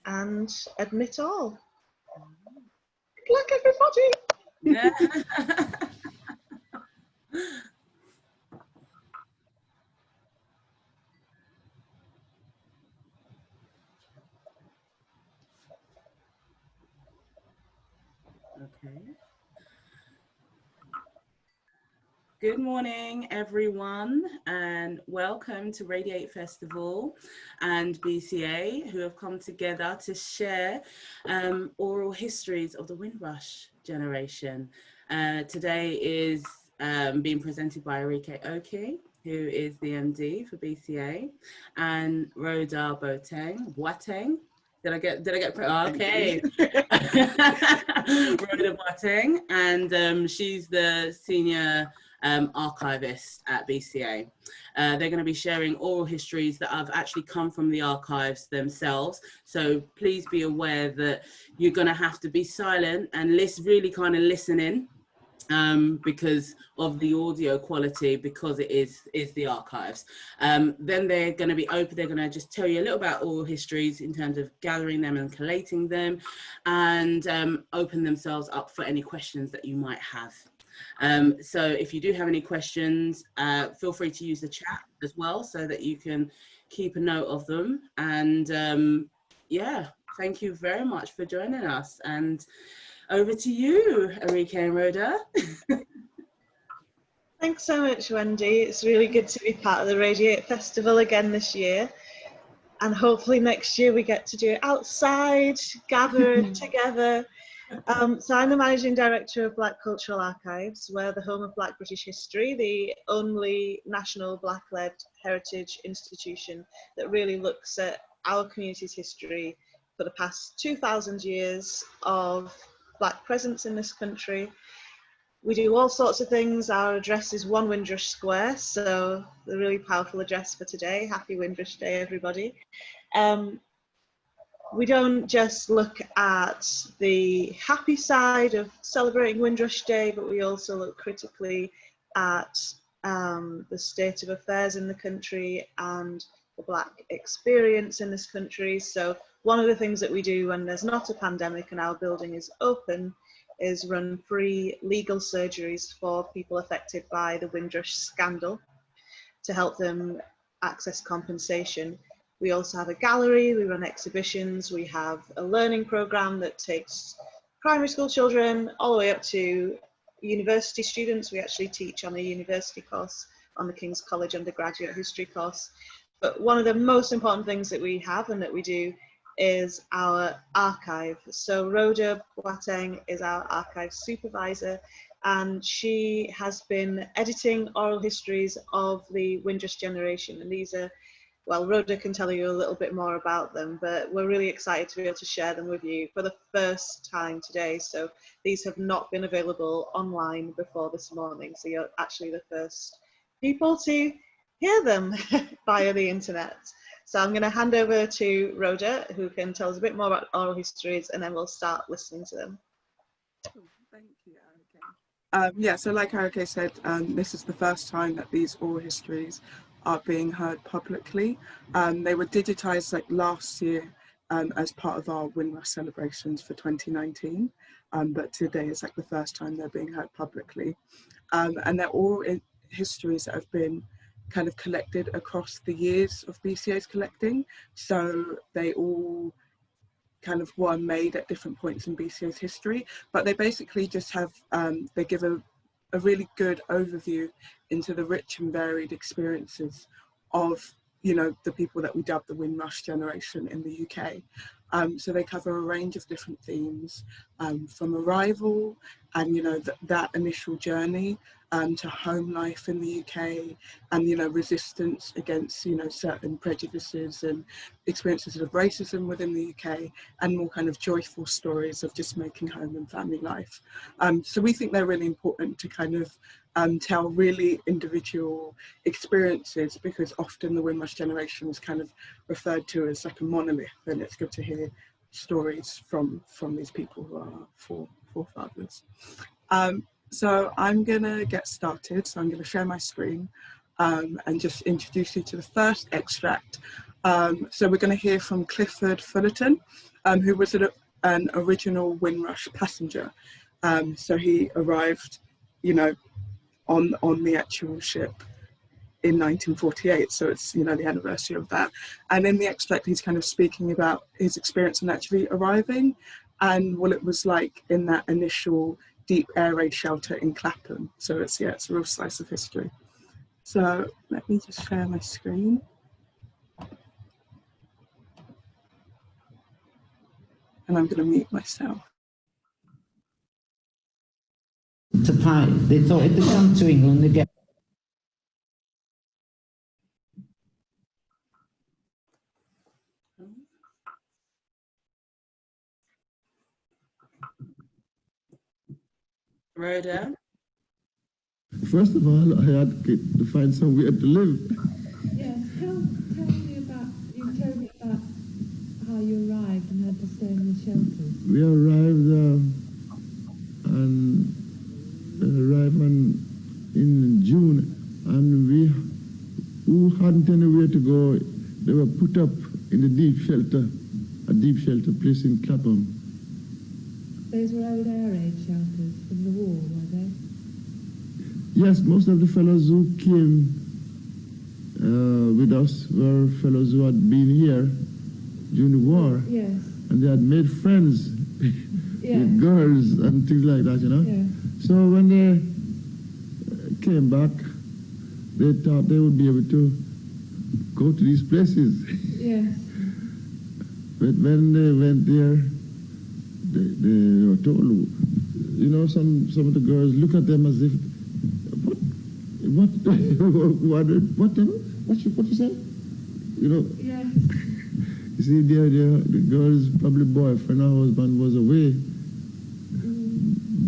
and admit all. Good luck, everybody. Yeah. Okay. Good morning, everyone, and welcome to Radiate Festival and BCA, who have come together to share oral histories of the Windrush generation. Today is being presented by Arike Oki, who is the MD for BCA, and Rhoda Boateng. Did I get okay. Rhoda Boateng, and she's the senior archivist at BCA. They're going to be sharing oral histories that have actually come from the archives themselves. So please be aware that you're going to have to be silent and really kind of listen in. Because of the audio quality, because it is the archives. Then they're going to be open, they're going to just tell you a little about oral histories in terms of gathering them and collating them, and open themselves up for any questions that you might have. So if you do have any questions, feel free to use the chat as well so that you can keep a note of them. And yeah, thank you very much for joining us. And over to you, Arike and Rhoda. Thanks so much, Wendy. It's really good to be part of the Radiate Festival again this year. And hopefully next year we get to do it outside, gathered together. So I'm the Managing Director of Black Cultural Archives. We're the home of Black British history, the only national Black-led heritage institution that really looks at our community's history for the past 2,000 years of Black presence in this country. We do all sorts of things. Our address is 1 Windrush Square, so the really powerful address for today. Happy Windrush Day, everybody. We don't just look at the happy side of celebrating Windrush Day, but we also look critically at the state of affairs in the country and the Black experience in this country. So one of the things that we do when there's not a pandemic and our building is open is run free legal surgeries for people affected by the Windrush scandal to help them access compensation. We also have a gallery, we run exhibitions, we have a learning program that takes primary school children all the way up to university students. We actually teach on a university course, on the King's College undergraduate history course. But one of the most important things that we have and that we do is our archive. So Rhoda Boateng is our archive supervisor, and she has been editing oral histories of the Windrush generation. And these are, well, Rhoda can tell you a little bit more about them, but we're really excited to be able to share them with you for the first time today. So these have not been available online before this morning. So you're actually the first people to hear them via the internet. So I'm going to hand over to Rhoda, who can tell us a bit more about oral histories, and then we'll start listening to them. Thank you, Arike. Yeah, so like Arike said, this is the first time that these oral histories are being heard publicly. They were digitised like last year as part of our Windrush celebrations for 2019, but today is like the first time they're being heard publicly. And they're all histories that have been kind of collected across the years of BCA's collecting. So they all kind of were made at different points in BCA's history, but they basically just have, they give a really good overview into the rich and varied experiences of, you know, the people that we dub the Windrush generation in the UK. So they cover a range of different themes, from arrival and, you know, that initial journey to home life in the UK, and, you know, resistance against, you know, certain prejudices and experiences of racism within the UK, and more kind of joyful stories of just making home and family life. So we think they're really important to kind of tell really individual experiences, because often the Windrush generation is kind of referred to as like a monolith, and it's good to hear stories from these people who are our forefathers. So I'm gonna get started. So I'm gonna share my screen and just introduce you to the first extract. So we're gonna hear from Clifford Fullerton, who was an original Windrush passenger. So he arrived, you know, on the actual ship in 1948. So it's, you know, the anniversary of that. And in the extract, he's kind of speaking about his experience in actually arriving and what it was like in that initial deep air raid shelter in Clapham. So it's, yeah, it's a real slice of history. So let me just share my screen. And I'm going to mute myself. To fight, they thought if they come to England, they get. Rhoda? First of all, I had to find somewhere to live. Yes, tell me about, you told me about how you arrived and had to stay in the shelters. We arrived in June, and we who hadn't anywhere to go, they were put up in the a deep shelter place in Clapham. Those were old air raid shelters from the war, were they? Yes, most of the fellows who came with us were fellows who had been here during the war. Yes. And they had made friends with girls and things like that, you know. Yeah. So when they came back, they thought they would be able to go to these places. Yes. But when they went there, they were told, you know, some of the girls look at them as if, what you say? You know? Yes. You see, the girl's probably boyfriend or husband was away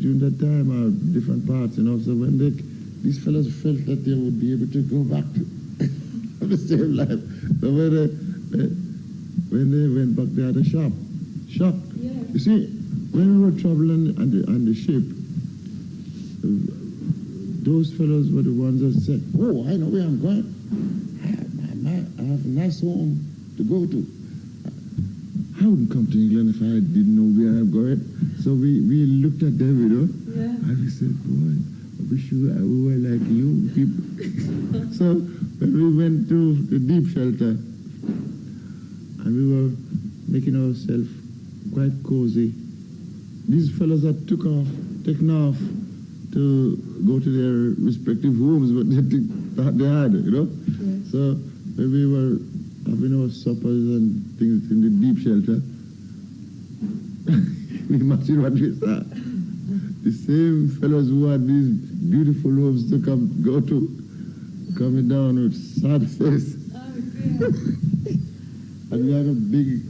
during that time, or different parts, you know. So when these fellows felt that they would be able to go back to the same life. So when they went back, they had a shock. Yes. You see, when we were traveling on the ship, those fellows were the ones that said, "Oh, I know where I'm going. I have a nice home to go to. I wouldn't come to England if I didn't know where I'm going." So we looked at them, you know, and we said, "Boy, I wish we were like you people." So when we went to the deep shelter, and we were making ourselves quite cozy, these fellows had taken off to go to their respective homes, but they had, you know. Yes. So when we were having our suppers and things in the deep shelter, we imagine what we saw. The same fellows who had these beautiful homes to go to, coming down with sad face. Oh dear. And we had a big,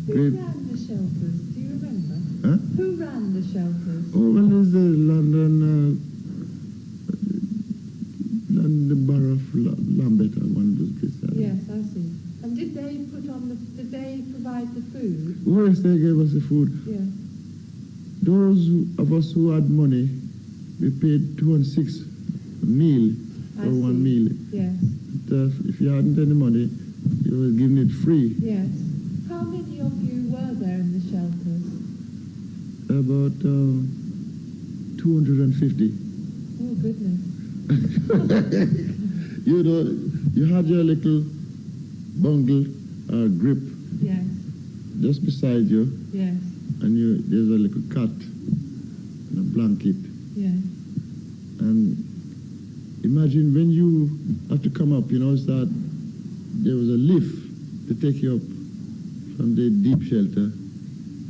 great... Who ran the shelters? Do you remember? Huh? Who ran the shelters? Oh, well, there's the London Borough of Lambeth, one of those places. Yes, I see. And did they provide the food? Yes, they gave us the food. Yes. Those of us who had money, we paid 2 and 6 a meal for one meal. Yes. But, if you hadn't any money, you were given it free. Yes. How many of you were there in the shelters? About 250. Oh, goodness. You know, you had your little bungle or grip Yes. just beside you, Yes. and there's a little cot and a blanket. Yes. And imagine when you have to come up, you know, it's that there was a lift to take you up from the deep shelter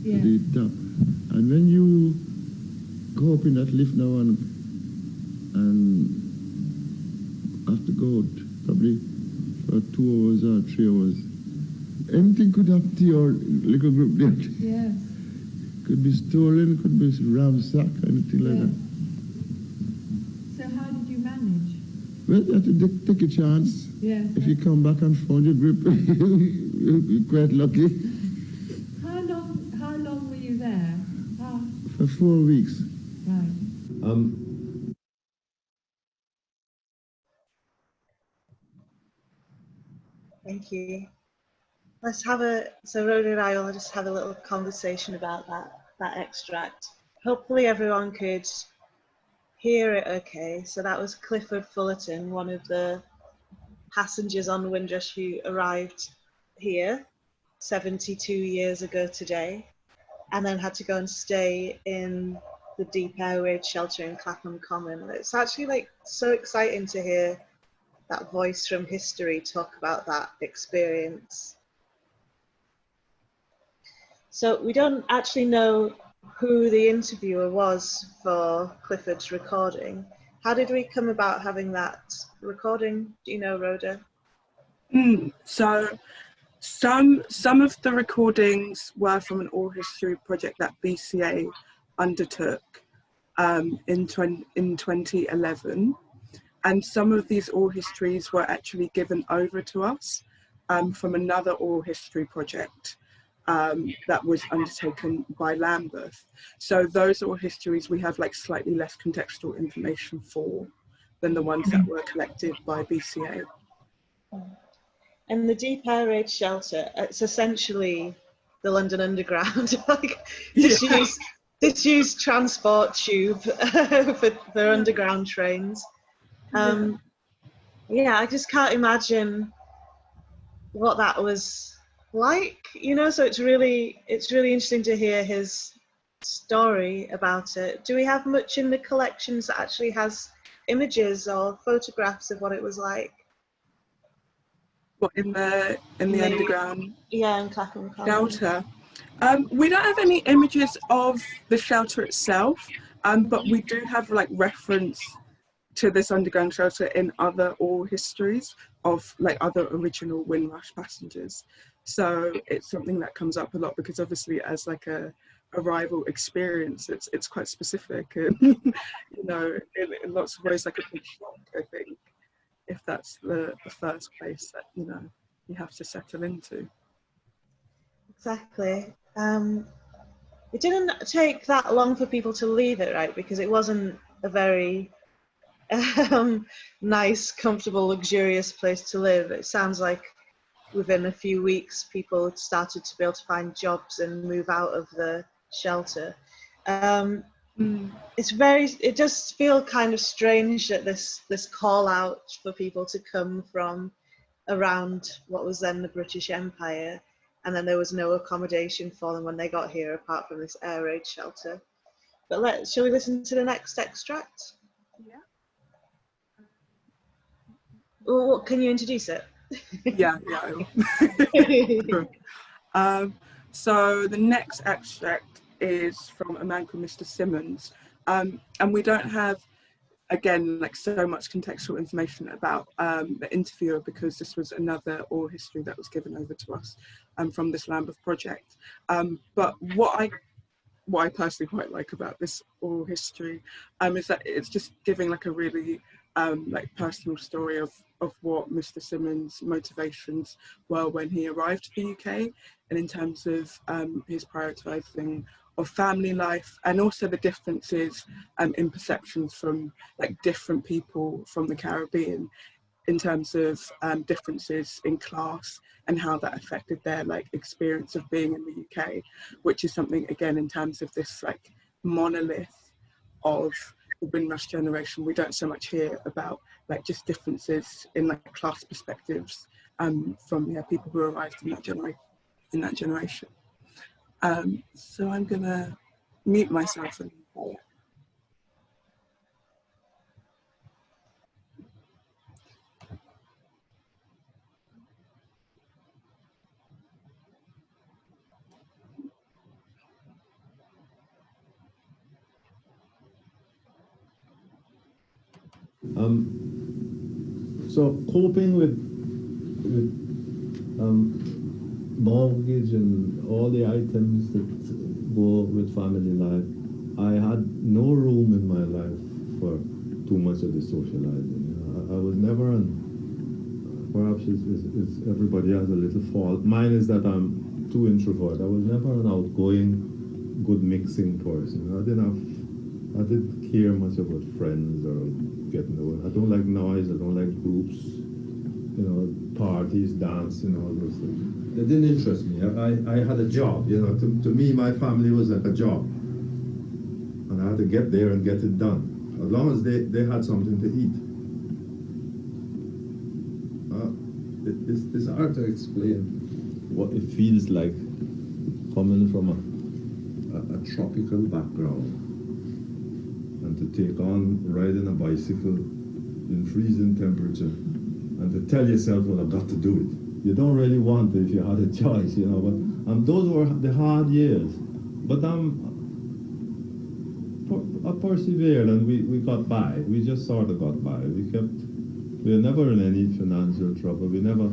Yes. to the top. And when you go up in that lift now and have to go out probably for 2 hours or 3 hours, anything could happen to your little group there. Yes. Could be stolen, could be ransacked, anything like that. So how did you manage? Well, you have to take a chance. Yes. If you come back and found your grip, you're quite lucky. How long were you there? For 4 weeks. Right. Thank you. let's have so Rhoda and I will just have a little conversation about that extract. Hopefully everyone could hear it okay. So that was Clifford Fullerton, one of the passengers on Windrush who arrived here 72 years ago today, and then had to go and stay in the deep air raid shelter in Clapham Common. It's actually like so exciting to hear that voice from history talk about that experience. So we don't actually know who the interviewer was for Clifford's recording. How did we come about having that recording? Do you know, Rhoda? So some of the recordings were from an oral history project that BCA undertook in 2011, and some of these oral histories were actually given over to us from another oral history project that was undertaken by Lambeth. So those oral histories we have like slightly less contextual information for than the ones that were collected by BCA. And the deep air raid shelter, it's essentially the London Underground, like disused transport tube for underground trains. Yeah, I just can't imagine what that was like, you know. So it's really interesting to hear his story about it. Do we have much in the collections that actually has images or photographs of what it was like? What, in the underground? Yeah, in Clapham Common. Shelter. We don't have any images of the shelter itself, but we do have like reference to this underground shelter in other oral histories of like other original Windrush passengers. So it's something that comes up a lot because obviously as like a arrival experience, it's quite specific and you know, in lots of ways like a big shock, I think, if that's the first place that, you know, you have to settle into. Exactly. It didn't take that long for people to leave it, right? Because it wasn't a very nice, comfortable, luxurious place to live. It sounds like within a few weeks, people had started to be able to find jobs and move out of the shelter. It does feel kind of strange that this call out for people to come from around what was then the British Empire, and then there was no accommodation for them when they got here apart from this air raid shelter. But shall we listen to the next extract? Yeah. Well, can you introduce it? Yeah. So the next extract is from a man called Mr. Simmons, and we don't have, again, like so much contextual information about the interviewer because this was another oral history that was given over to us from this Lambeth project. But what I personally quite like about this oral history is that it's just giving like a really like personal story of what Mr. Simmons' motivations were when he arrived to the UK, and in terms of his prioritising of family life, and also the differences in perceptions from like different people from the Caribbean in terms of differences in class and how that affected their like experience of being in the UK, which is something, again, in terms of this like monolith of the Windrush generation, we don't so much hear about like just differences in like class perspectives from people who arrived in that generation. So I'm gonna mute myself and play it. So coping with mortgage and all the items that go with family life, I had no room in my life for too much of the socializing. I was never perhaps everybody has a little fault. Mine is that I'm too introvert. I was never an outgoing, good mixing person. I didn't care much about friends or getting away. I don't like noise. I don't like groups. you know, parties, dancing, all those things. It didn't interest me. I had a job, you know. To me, my family was like a job. And I had to get there and get it done. As long as they had something to eat. It's hard to explain what it feels like coming from a tropical background and to take on riding a bicycle in freezing temperature and to tell yourself, well, I've got to do it. You don't really want it if you had a choice, you know, but those were the hard years. But I persevered and we got by. We just sort of got by. We were never in any financial trouble. We never,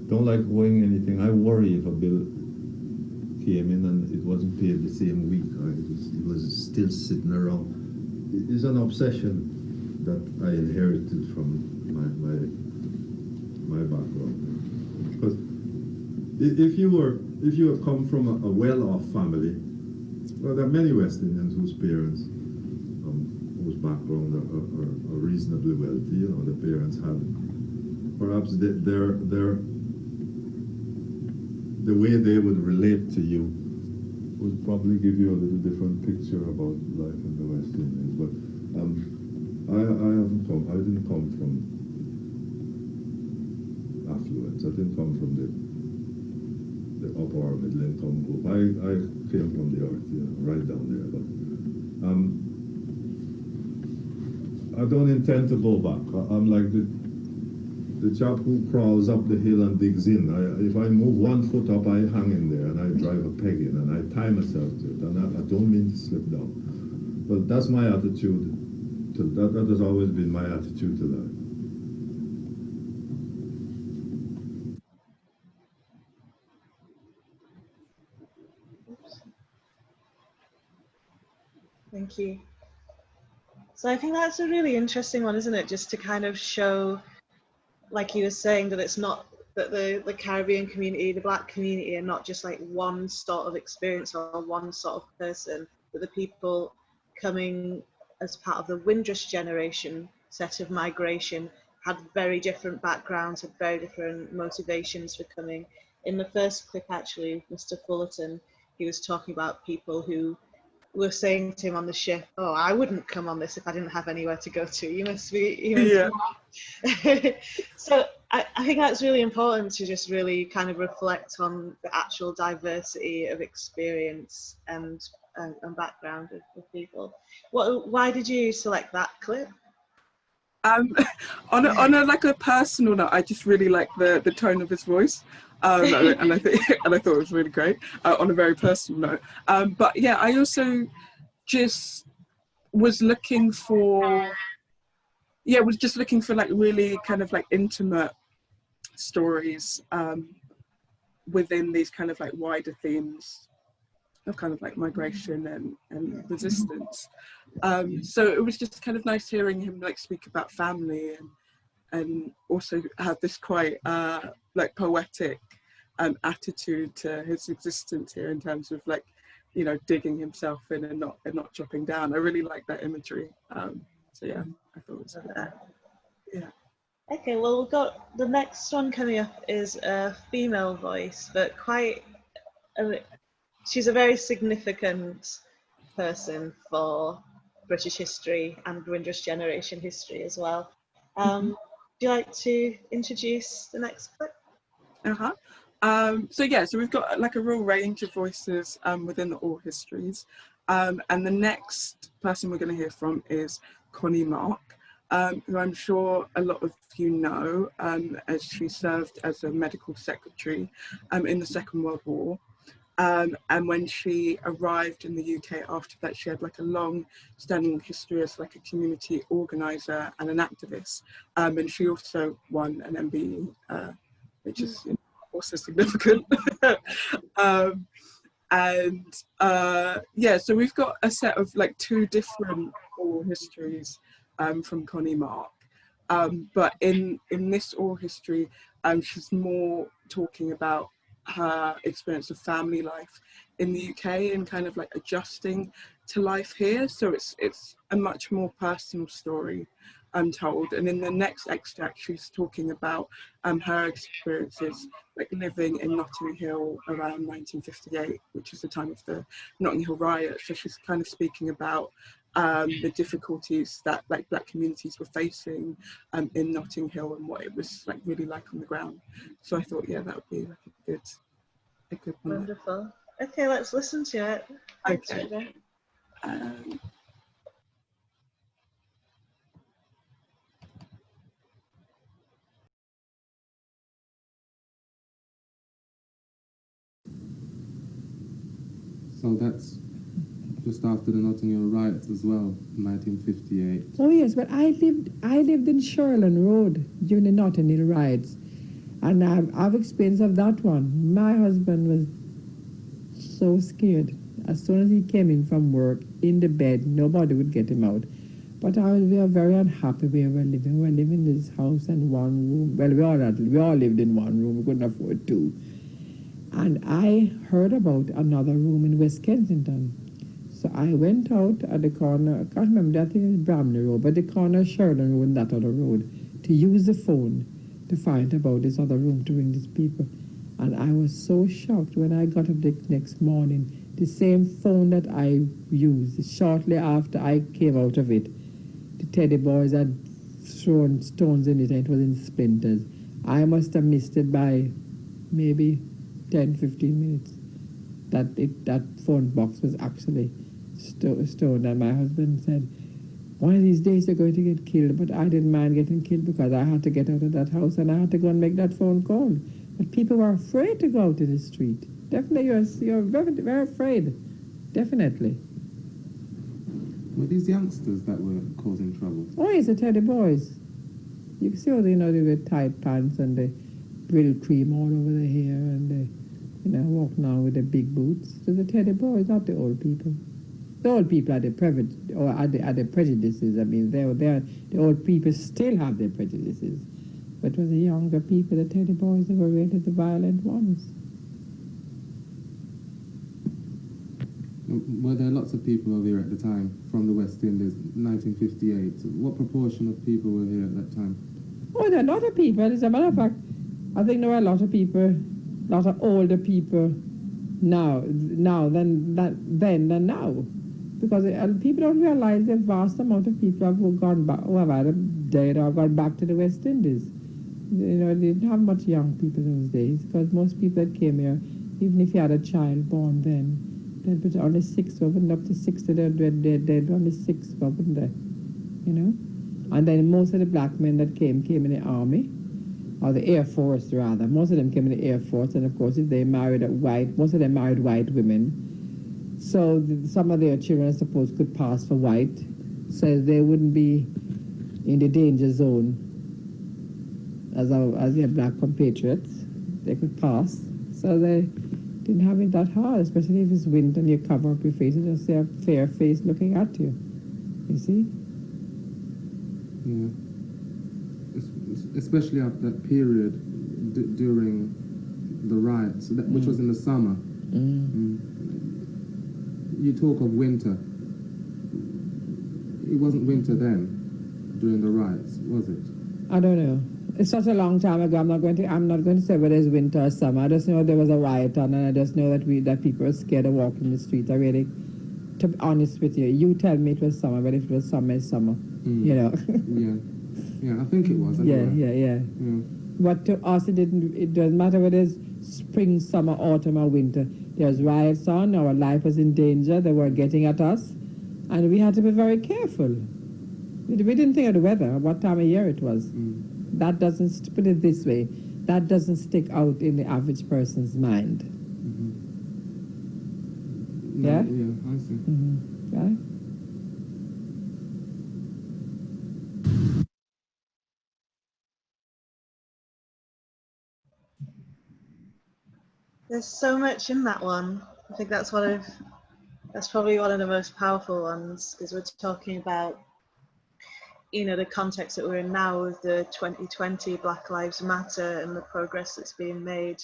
don't like owing anything. I worry if a bill came in and it wasn't paid the same week. It was still sitting around. It's an obsession that I inherited from my background. Because if you have come from a well-off family, well, there are many West Indians whose parents, whose background are reasonably wealthy. You know, the parents had perhaps the way they would relate to you would probably give you a little different picture about life in the West Indies. But I didn't come from affluence. I didn't come from the upper or middle income group. I came from the earth, you know, right down there. But I don't intend to go back. I'm like the chap who crawls up the hill and digs in. If I move 1 foot up, I hang in there and I drive a peg in and I tie myself to it. And I don't mean to slip down. But that's my attitude. That has always been my attitude to life. Thank you. So I think that's a really interesting one, isn't it? Just to kind of show, like you were saying, that it's not that the Caribbean community, the Black community, are not just like one sort of experience or one sort of person, but the people coming as part of the Windrush generation set of migration had very different backgrounds, had very different motivations for coming. In the first clip, actually, Mr. Fullerton, he was talking about people who were saying to him on the ship, "Oh, I wouldn't come on this if I didn't have anywhere to go to. You must be." So I think that's really important to just really kind of reflect on the actual diversity of experience and background of people. Why did you select that clip? On a like a personal note, I just really like the tone of his voice, and I thought it was really great on a very personal note. But yeah, I also just was looking for like really kind of like intimate stories within these kind of like wider themes of kind of like migration and resistance. So it was just kind of nice hearing him like speak about family and also have this quite like poetic attitude to his existence here in terms of like, you know, digging himself in and not dropping down. I really like that imagery. So yeah, I thought it was good. Yeah. Okay, well, we've got the next one coming up is a female voice, but she's a very significant person for British history and Windrush generation history as well. Would you like to introduce the next clip? So yeah, so we've got like a real range of voices within the oral histories. And the next person we're going to hear from is Connie Mark, who I'm sure a lot of you know, as she served as a medical secretary in the Second World War. And when she arrived in the UK after that, she had like a long-standing history as like a community organizer and an activist. And she also won an MBE, which is also significant. Yeah, so we've got a set of like 2 different oral histories from Connie Mark. But in this oral history, she's more talking about her experience of family life in the UK and kind of like adjusting to life here. So it's a much more personal story told. And in the next extract, she's talking about her experiences, like living in Notting Hill around 1958, which is the time of the Notting Hill riots. So she's kind of speaking about the difficulties that like Black communities were facing in Notting Hill and what it was like really like on the ground. So I thought, yeah, that would be like a good one. Wonderful. Okay, let's listen to it. Thanks, Okay. Rita. So that's just after the Notting Hill riots as well, 1958. Oh yes, but I lived in Sherland Road during the Notting Hill riots, and I've experience of that one. My husband was so scared. As soon as he came in from work, in the bed, nobody would get him out. But we were very unhappy where we were living. We were living in this house and one room. Well, we all lived in one room. We couldn't afford two. And I heard about another room in West Kensington. So I went out at the corner, I can't remember, I think it was Bramley Road, but the corner of Sherland Road and that other road, to use the phone to find about this other room to ring these people. And I was so shocked when I got up the next morning. The same phone that I used shortly after I came out of it, the teddy boys had thrown stones in it and it was in splinters. I must have missed it by maybe 10, 15 minutes. That phone box was actually stoned, and my husband said, one of these days they're going to get killed, but I didn't mind getting killed because I had to get out of that house and I had to go and make that phone call. But people were afraid to go out to the street. Definitely, you're very, very afraid. Definitely. Were these youngsters that were causing trouble? Oh, yes, the teddy boys. You can see how they wear tight pants and the brill cream all over their hair and they, walking on with the big boots. So the teddy boys, not the old people. The old people are the prejudices. I mean, the old people still have their prejudices. But it was the younger people, the teddy boys, that were really the violent ones. Were there lots of people over here at the time from the West Indies, 1958? What proportion of people were here at that time? Oh, there are a lot of people. As a matter of fact, I think there were a lot of people, a lot of older people than now. Because people don't realize the vast amount of people have gone back, who have either died or gone back to the West Indies. They didn't have much young people in those days, because most people that came here, even if you had a child born then, they'd be only 6, wasn't up to 60, they'd be only 6, wasn't they? And then most of the black men that came in the army, or the Air Force rather. Most of them came in the Air Force, and of course if they married most of them married white women. So some of their children, I suppose, could pass for white, so they wouldn't be in the danger zone as their black compatriots. They could pass, so they didn't have it that hard, especially if it's winter and you cover up your face and just see a fair face looking at you. You see? Yeah. Especially after that period during the riots, which was in the summer. You talk of winter. It wasn't winter then, during the riots, was it? I don't know. It's such a long time ago. I'm not going to say whether it's winter or summer. I just know there was a riot on, and I just know that people were scared of walking the streets. I really, to be honest with you, you tell me it was summer, but if it was summer, it's summer. Yeah, I think it was. Anyway. Yeah. But to us, it doesn't matter whether it's spring, summer, autumn, or winter. There's riots on. Our life was in danger. They were getting at us, and we had to be very careful. We didn't think of the weather, what time of year it was. That doesn't, put it this way, that doesn't stick out in the average person's mind. Yeah, I see. Right? There's so much in that one. I think that's probably one of the most powerful ones, because we're talking about, the context that we're in now with the 2020 Black Lives Matter and the progress that's being made.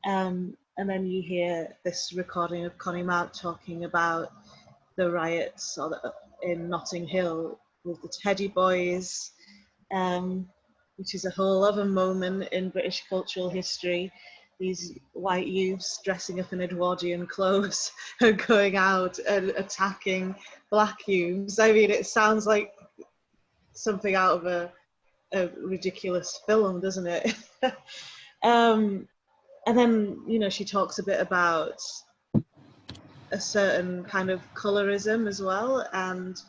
And then you hear this recording of Connie Mark talking about the riots in Notting Hill with the Teddy Boys, which is a whole other moment in British cultural history. These white youths dressing up in Edwardian clothes and going out and attacking black youths. I mean, it sounds like something out of a ridiculous film, doesn't it? And then, you know, she talks a bit about a certain kind of colorism as well, and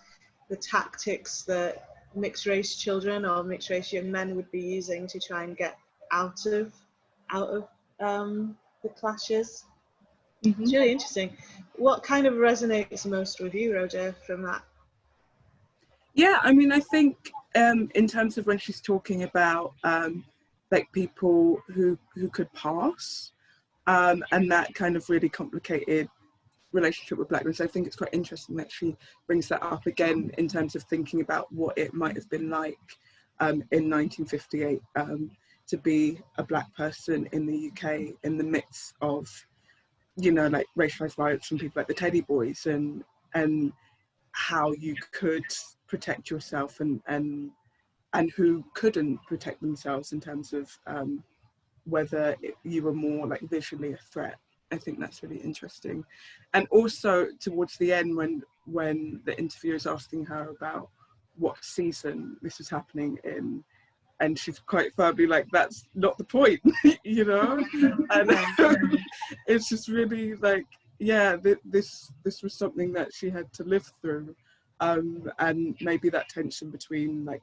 the tactics that mixed race children or mixed race young men would be using to try and get out of the clashes. Mm-hmm. It's really interesting. What kind of resonates most with you, Roger, from that? Yeah, I mean, I think in terms of when she's talking about like people who could pass, and that kind of really complicated relationship with blackness, I think it's quite interesting that she brings that up again in terms of thinking about what it might have been like in 1958 to be a black person in the UK in the midst of, you know, like racialized riots from people like the Teddy Boys, and how you could protect yourself and who couldn't protect themselves in terms of whether you were more like visually a threat. I think that's really interesting. And also towards the end when the interviewer is asking her about what season this was happening in, and she's quite firmly like, that's not the point, you know? And it's just really like, yeah, this was something that she had to live through. And maybe that tension between like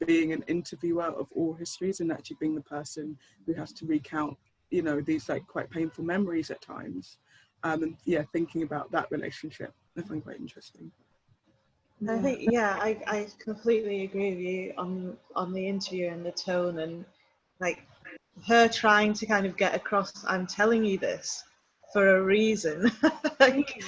being an interviewer of oral histories and actually being the person who has to recount, you know, these like quite painful memories at times. And yeah, thinking about that relationship, I find quite interesting. I think, yeah, I completely agree with you on the interview and the tone, and like her trying to kind of get across, I'm telling you this for a reason. Like,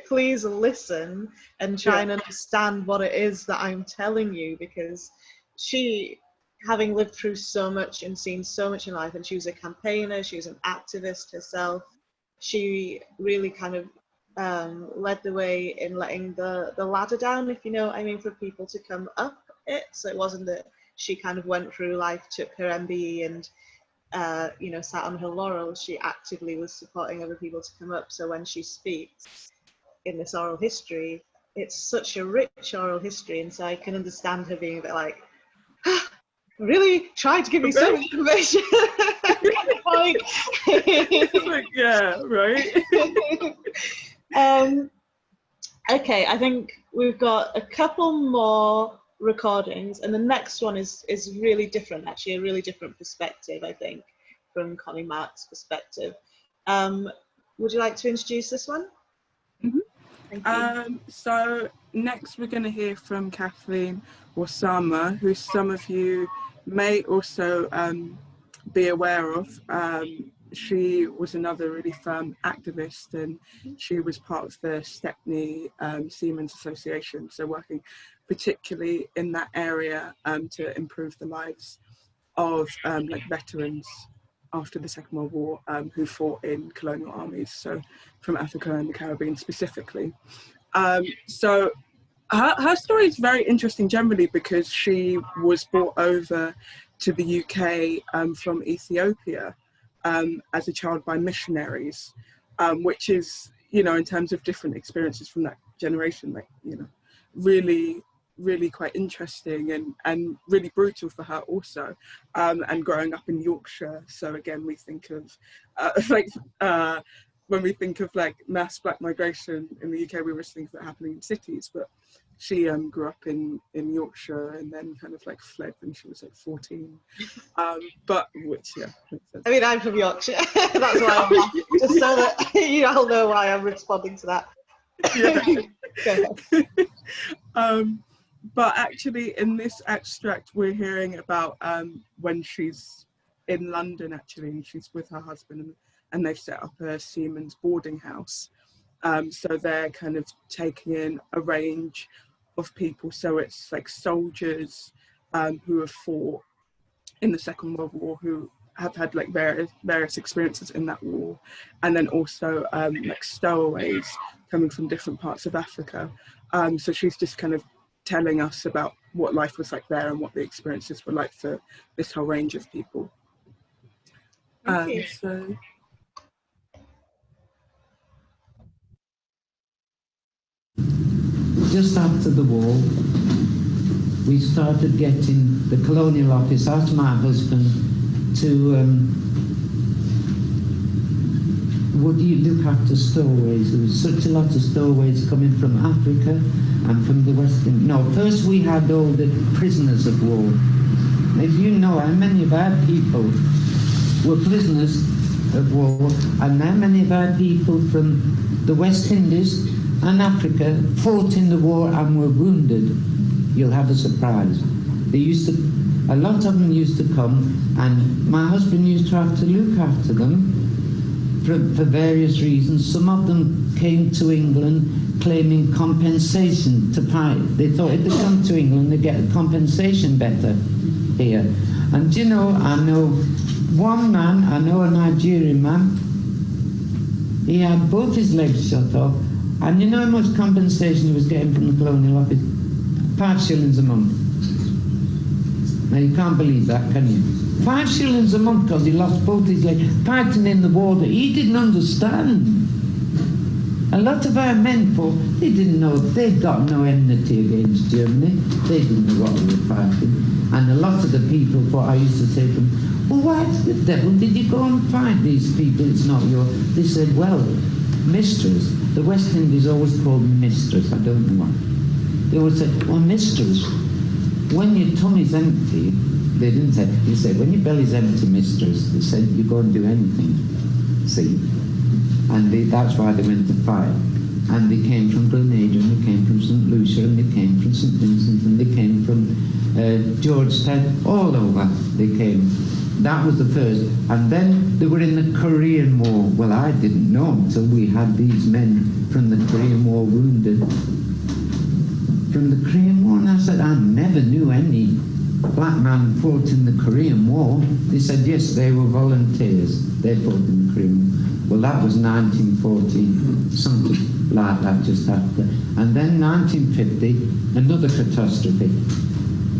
please listen and try and understand what it is that I'm telling you, because she, having lived through so much and seen so much in life, and she was a campaigner, she was an activist herself, she really kind of led the way in letting the ladder down, if you know what I mean, for people to come up it. So it wasn't that she kind of went through life, took her MBE and you know, sat on her laurels. She actively was supporting other people to come up. So when she speaks in this oral history, it's such a rich oral history, and so I can understand her being a bit like, really trying to give you so much information. Like, yeah, right. Okay, I think we've got a couple more recordings, and the next one is really different, actually, a really different perspective, I think, from Connie Mark's perspective. Would you like to introduce this one? Mm-hmm. Thank you. So next we're going to hear from Kathleen Wasama, who some of you may also be aware of. She was another really firm activist, and she was part of the Stepney Seamen's Association, so working particularly in that area to improve the lives of like veterans after the Second World War who fought in colonial armies, so from Africa and the Caribbean specifically. So her story is very interesting generally because she was brought over to the UK from Ethiopia as a child by missionaries, which is, you know, in terms of different experiences from that generation, like, you know, really quite interesting and really brutal for her also, and growing up in Yorkshire. So again, we think of when we think of like mass black migration in the UK, we always think of it happening in cities, but she grew up in Yorkshire and then kind of like fled when she was like 14. But which, yeah. I mean, I'm from Yorkshire. That's why I'm just so that you all know why I'm responding to that. Yeah. But actually in this extract, we're hearing about when she's in London, actually, and she's with her husband, and they've set up a seamen's boarding house. So they're kind of taking in a range of people. So it's like soldiers who have fought in the Second World War, who have had like various experiences in that war, and then also like stowaways coming from different parts of Africa. So she's just kind of telling us about what life was like there and what the experiences were like for this whole range of people. So just after the war, we started getting, the Colonial Office asked my husband to, would you look after stowaways? There was such a lot of stowaways coming from Africa and from the Western. No, first we had all the prisoners of war. If you know how many of our people were prisoners of war, and how many of our people from the West Indies and Africa fought in the war and were wounded, you'll have a surprise. They used to, a lot of them used to come, and my husband used to have to look after them for various reasons. Some of them came to England claiming compensation to pay. They thought if they come to England, they get a compensation better here. And you know, I know one man, I know a Nigerian man, he had both his legs shot off, and you know how much compensation he was getting from the Colonial Office? 5 shillings a month. Now you can't believe that, can you? 5 shillings a month because he lost both his legs fighting in the war that he didn't understand. A lot of our men fought, they didn't know, they'd got no enmity against Germany. They didn't know what they were fighting. And a lot of the people thought, I used to say to them, well, why the devil did you go and fight these people? It's not your... They said, well, mistress. The West Indies always called me mistress, I don't know why. They always said, well, mistress, when your tummy's empty, they didn't say, they said, when your belly's empty, mistress, they said, you go and do anything, see? And that's why they went to fight. And they came from Grenada, and they came from St. Lucia, and they came from St. Vincent, and they came from Georgetown, all over they came. That was the first. And then they were in the Korean War. Well, I didn't know until we had these men from the Korean War wounded. From the Korean War, and I said, I never knew any black man fought in the Korean War. They said, yes, they were volunteers. They fought in the Korean War. Well, that was 1940, something like that just after. And then 1950, another catastrophe.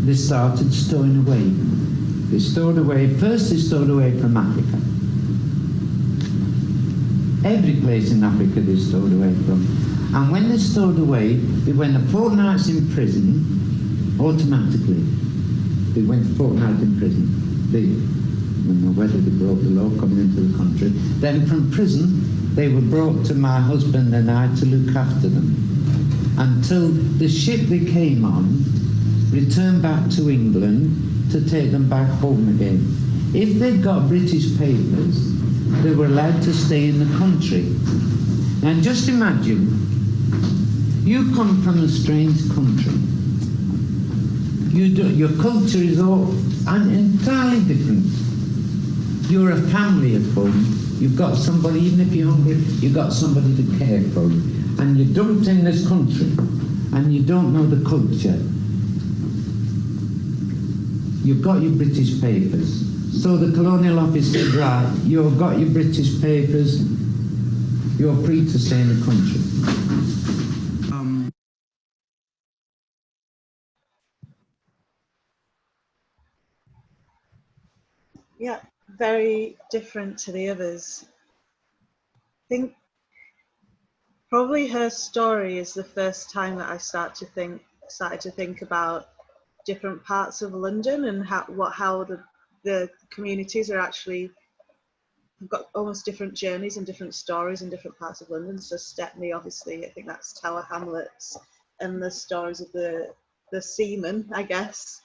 They started stowing away. They stowed away, first they stowed away from Africa. Every place in Africa they stowed away from. And when they stowed away, they went a fortnight in prison, automatically. They went a fortnight in prison. They don't know whether they broke the law coming into the country. Then from prison, they were brought to my husband and I to look after them. Until the ship they came on returned back to England to take them back home again. If they'd got British papers, they were allowed to stay in the country. Now just imagine, you come from a strange country. Your culture is all entirely different. You're a family at home. You've got somebody, even if you're hungry, you've got somebody to care for you. And you're dumped in this country, and you don't know the culture. You've got your British papers. So the Colonial Office said, right, you've got your British papers, you're free to stay in the country. Yeah, very different to the others. I think probably her story is the first time that I started to think about different parts of London and how the communities are actually have got almost different journeys and different stories in different parts of London. So Stepney, obviously, I think that's Tower Hamlets, and the stories of the seamen, I guess.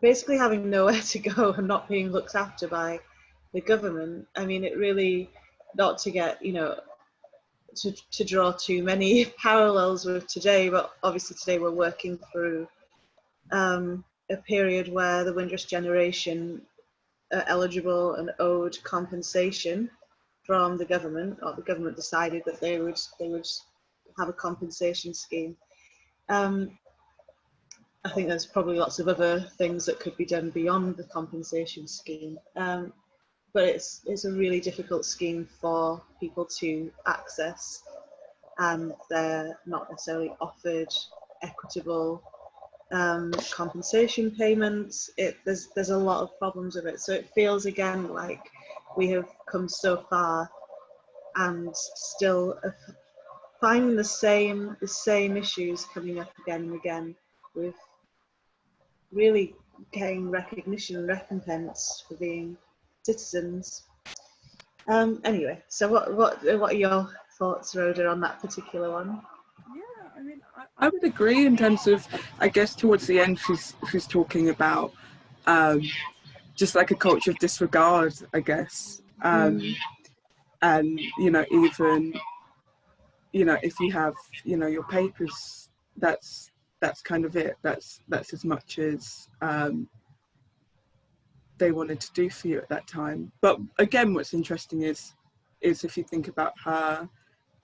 Basically having nowhere to go and not being looked after by the government. I mean, it really, not to get, you know, to draw too many parallels with today, but obviously today we're working through a period where the Windrush generation are eligible and owed compensation from the government, or the government decided that they would have a compensation scheme. I think there's probably lots of other things that could be done beyond the compensation scheme, but it's a really difficult scheme for people to access. and they're not necessarily offered equitable compensation payments. There's a lot of problems with it. So it feels again like we have come so far and still finding the same issues coming up again and again, with really getting recognition and recompense for being citizens. Anyway, so what are your thoughts, Rhoda, on that particular one? Yeah, I mean, I would agree in terms of, I guess towards the end she's talking about just like a culture of disregard, I guess. And, you know, even, you know, if you have, you know, your papers, that's kind of it. That's as much as they wanted to do for you at that time. But again, what's interesting is if you think about her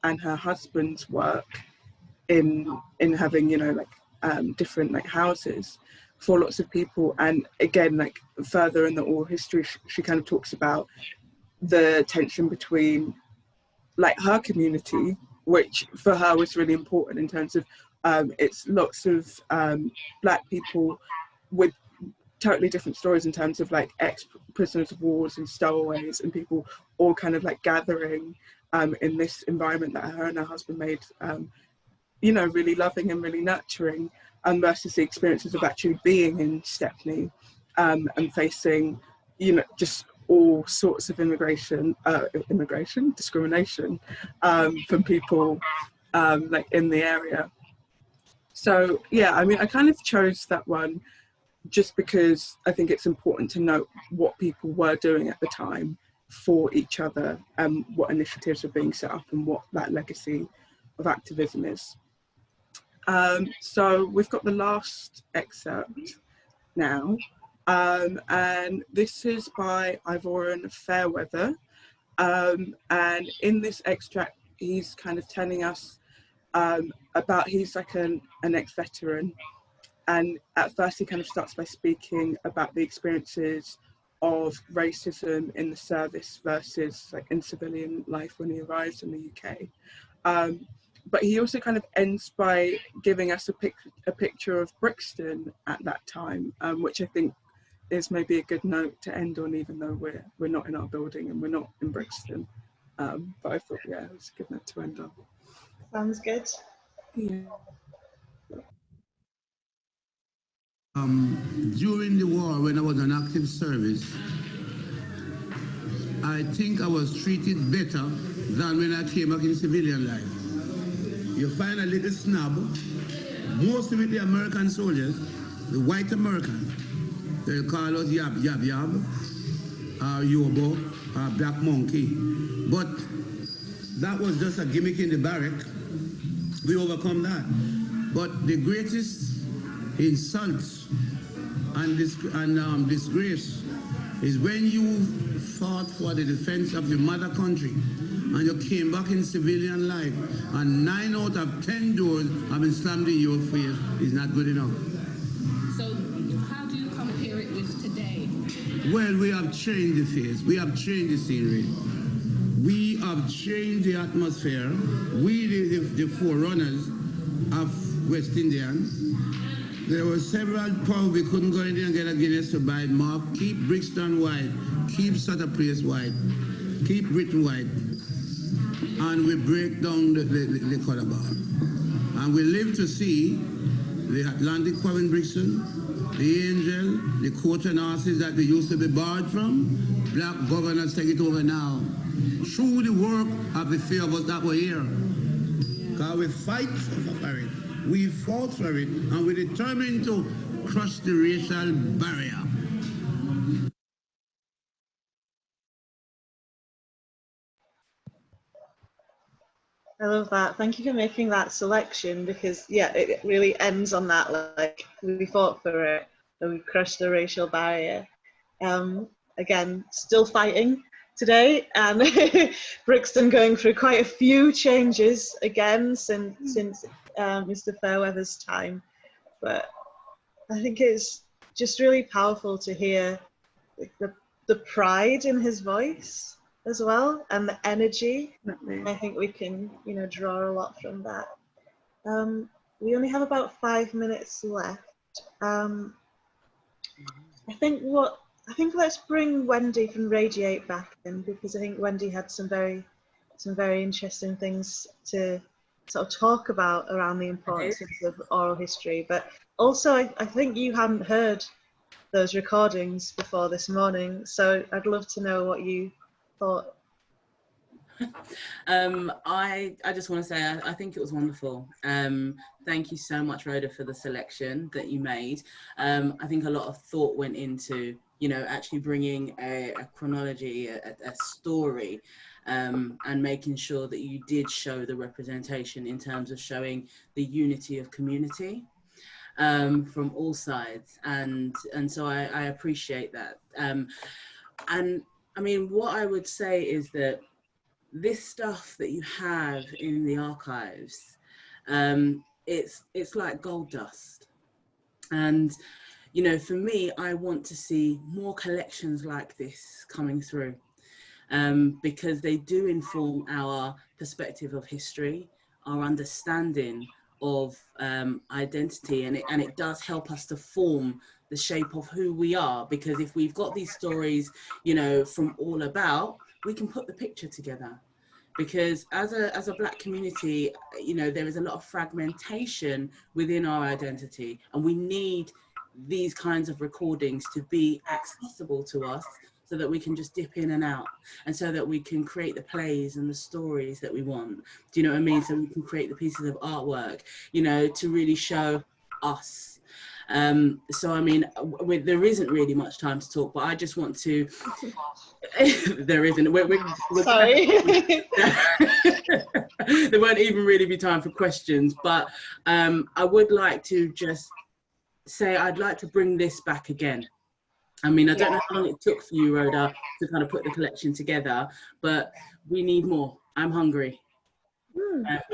and her husband's work in having, you know, like different like houses for lots of people. And again, like further in the oral history, she kind of talks about the tension between like her community, which for her was really important in terms of it's lots of Black people with totally different stories in terms of like ex-prisoners of wars and stowaways, and people all kind of like gathering in this environment that her and her husband made, you know, really loving and really nurturing, versus the experiences of actually being in Stepney and facing, you know, just all sorts of discrimination from people like in the area. So yeah, I mean, I kind of chose that one just because I think it's important to note what people were doing at the time for each other, and what initiatives were being set up and what that legacy of activism is. So we've got the last excerpt now, and this is by Ivorian Fairweather, and in this extract he's kind of telling us about, he's like an ex-veteran, and at first he kind of starts by speaking about the experiences of racism in the service versus like in civilian life when he arrives in the UK. But he also kind of ends by giving us a picture of Brixton at that time, which I think is maybe a good note to end on, even though we're not in our building and we're not in Brixton. But I thought, yeah, it was a good note to end on. Sounds good. Yeah. During the war, when I was on active service, I think I was treated better than when I came back in civilian life. You find a little snub, most of it the American soldiers, the white Americans, they call us yab, or yobo, or black monkey. But that was just a gimmick in the barrack. We overcome that. But the greatest insult and disgrace is when you fought for the defense of your mother country and you came back in civilian life and 9 out of 10 doors have been slammed in your face. Is not good enough. So how do you compare it with today? Well, we have changed the face. We have changed the scenery. We have changed the atmosphere. We, the forerunners of West Indians. There were several pubs we couldn't go in there and get a Guinness to buy more. Keep Brixton white, keep Sutter Place white, keep Britain white. And we break down the colour bar. And we live to see the Atlantic pub in Brixton, the Angel, the Corton horses that we used to be barred from. Black governors take it over now. Through the work of the few of us that were here. Because we fight for it. We fought for it, and we're determined to crush the racial barrier. I love that. Thank you for making that selection, because yeah, it really ends on that, like, we fought for it and we crushed the racial barrier. Again, still fighting today, and Brixton going through quite a few changes again since Mr. Fairweather's time. But I think it's just really powerful to hear the pride in his voice as well, and the energy. Definitely. I think we can, you know, draw a lot from that. We only have about 5 minutes left. I think let's bring Wendy from Radiate back in, because I think Wendy had some very interesting things to sort of talk about around the importance of oral history. But also, I think you hadn't heard those recordings before this morning, so I'd love to know what you thought. I just want to say I think it was wonderful. Thank you so much, Rhoda, for the selection that you made. I think a lot of thought went into, you know, actually bringing a chronology, a story, and making sure that you did show the representation in terms of showing the unity of community from all sides, and so I appreciate that. And I mean, what I would say is that this stuff that you have in the archives, it's like gold dust. And, you know, for me, I want to see more collections like this coming through, because they do inform our perspective of history, our understanding of identity, and it does help us to form the shape of who we are. Because if we've got these stories, you know, from all about, we can put the picture together. Because as a Black community, you know, there is a lot of fragmentation within our identity, and we need these kinds of recordings to be accessible to us, so that we can just dip in and out, and so that we can create the plays and the stories that we want. Do you know what I mean? So we can create the pieces of artwork, you know, to really show us. So I mean, there isn't really much time to talk, but I just want to. There isn't. We're Sorry. There won't even really be time for questions, but I would like to just say I'd like to bring this back again. I mean, I don't know how long it took for you, Rhoda, to kind of put the collection together, but we need more. I'm hungry.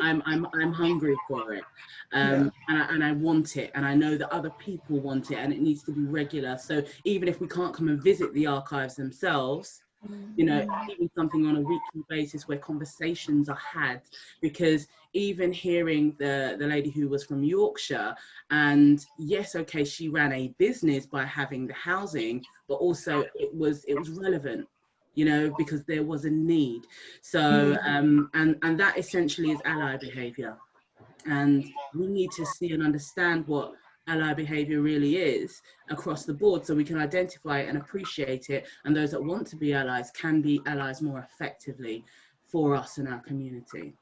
I'm hungry for it, and I want it, and I know that other people want it, and it needs to be regular. So even if we can't come and visit the archives themselves, you know, even something on a weekly basis where conversations are had, because even hearing the lady who was from Yorkshire, and yes, okay, she ran a business by having the housing, but also it was relevant, you know, because there was a need. So and that essentially is ally behavior, and we need to see and understand what ally behavior really is across the board, so we can identify it and appreciate it, and those that want to be allies can be allies more effectively for us and our community.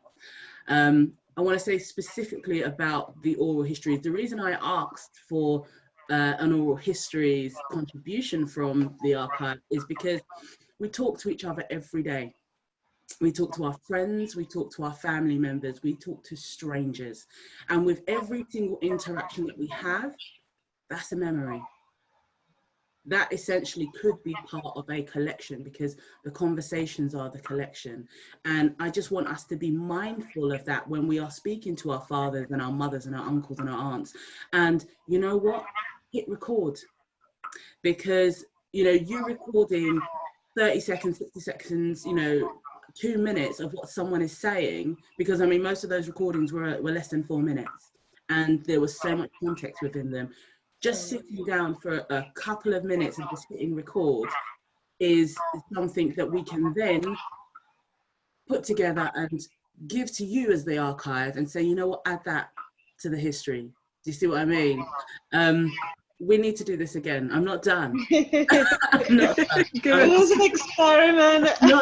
I want to say specifically about the oral histories. The reason I asked for an oral histories contribution from the archive is because we talk to each other every day. We talk to our friends, we talk to our family members, we talk to strangers. And with every single interaction that we have, that's a memory. That essentially could be part of a collection, because the conversations are the collection. And I just want us to be mindful of that when we are speaking to our fathers and our mothers and our uncles and our aunts. And you know what? Hit record. Because, you know, you recording 30 seconds, 60 seconds, you know, 2 minutes of what someone is saying, because I mean, most of those recordings were less than 4 minutes, and there was so much context within them. Just sitting down for a couple of minutes and just hitting record is something that we can then put together and give to you as the archive and say, you know what, add that to the history. Do you see what I mean? We need to do this again. I'm not done. I'm not done. It was an experiment. Now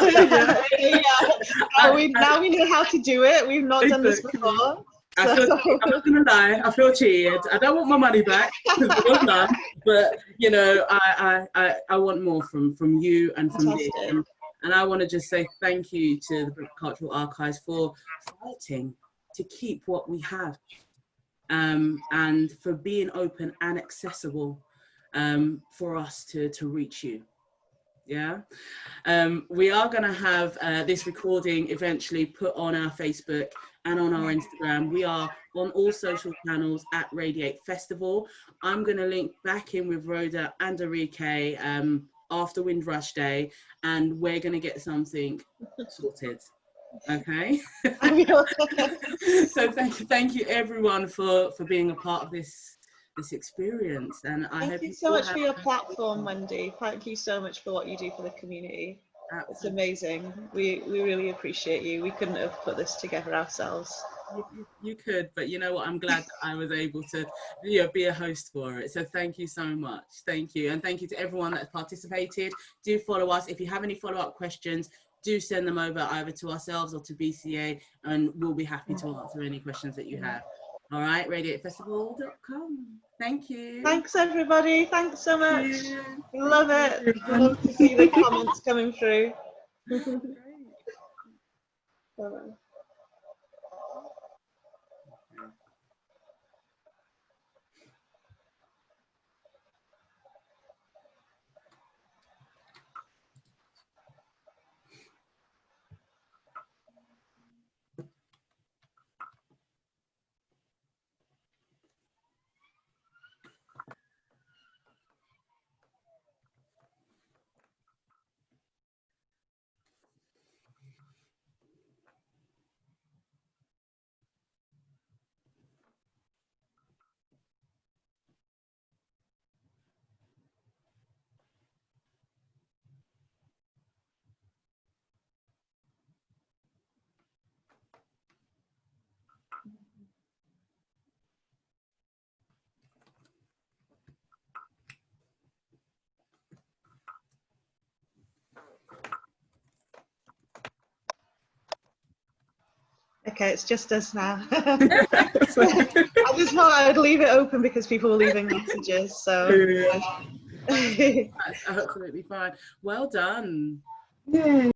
we know how to do it. We've not done this before. I'm not gonna lie, I feel cheated. I don't want my money back because it was none. But you know, I want more from you and from me. And I want to just say thank you to the British Cultural Archives for fighting to keep what we have. And for being open and accessible for us to reach you. Yeah, we are going to have this recording eventually put on our Facebook and on our Instagram. We are on all social channels at Radiate Festival. I'm going to link back in with Rhoda and Arike after Windrush Day, and we're going to get something sorted. Okay. So thank you everyone for being a part of this experience, and I hope thank you so much for your platform, Wendy. Thank you so much for what you do for the community. Absolutely. It's amazing. We really appreciate you. We couldn't have put this together ourselves. You could, but you know what, I'm glad that I was able to, you know, be a host for it. So thank you so much. Thank you. And thank you to everyone that participated. Do follow us. If you have any follow-up questions, do send them over either to ourselves or to BCA, and we'll be happy to answer any questions that you have. All right, radiatefestival.com. Thank you. Thanks, everybody. Thanks so much. Love it. Love to see the comments coming through. Bye-bye. Okay, it's just us now. I just thought I'd leave it open because people were leaving messages. So that's absolutely fine. Well done. Yay.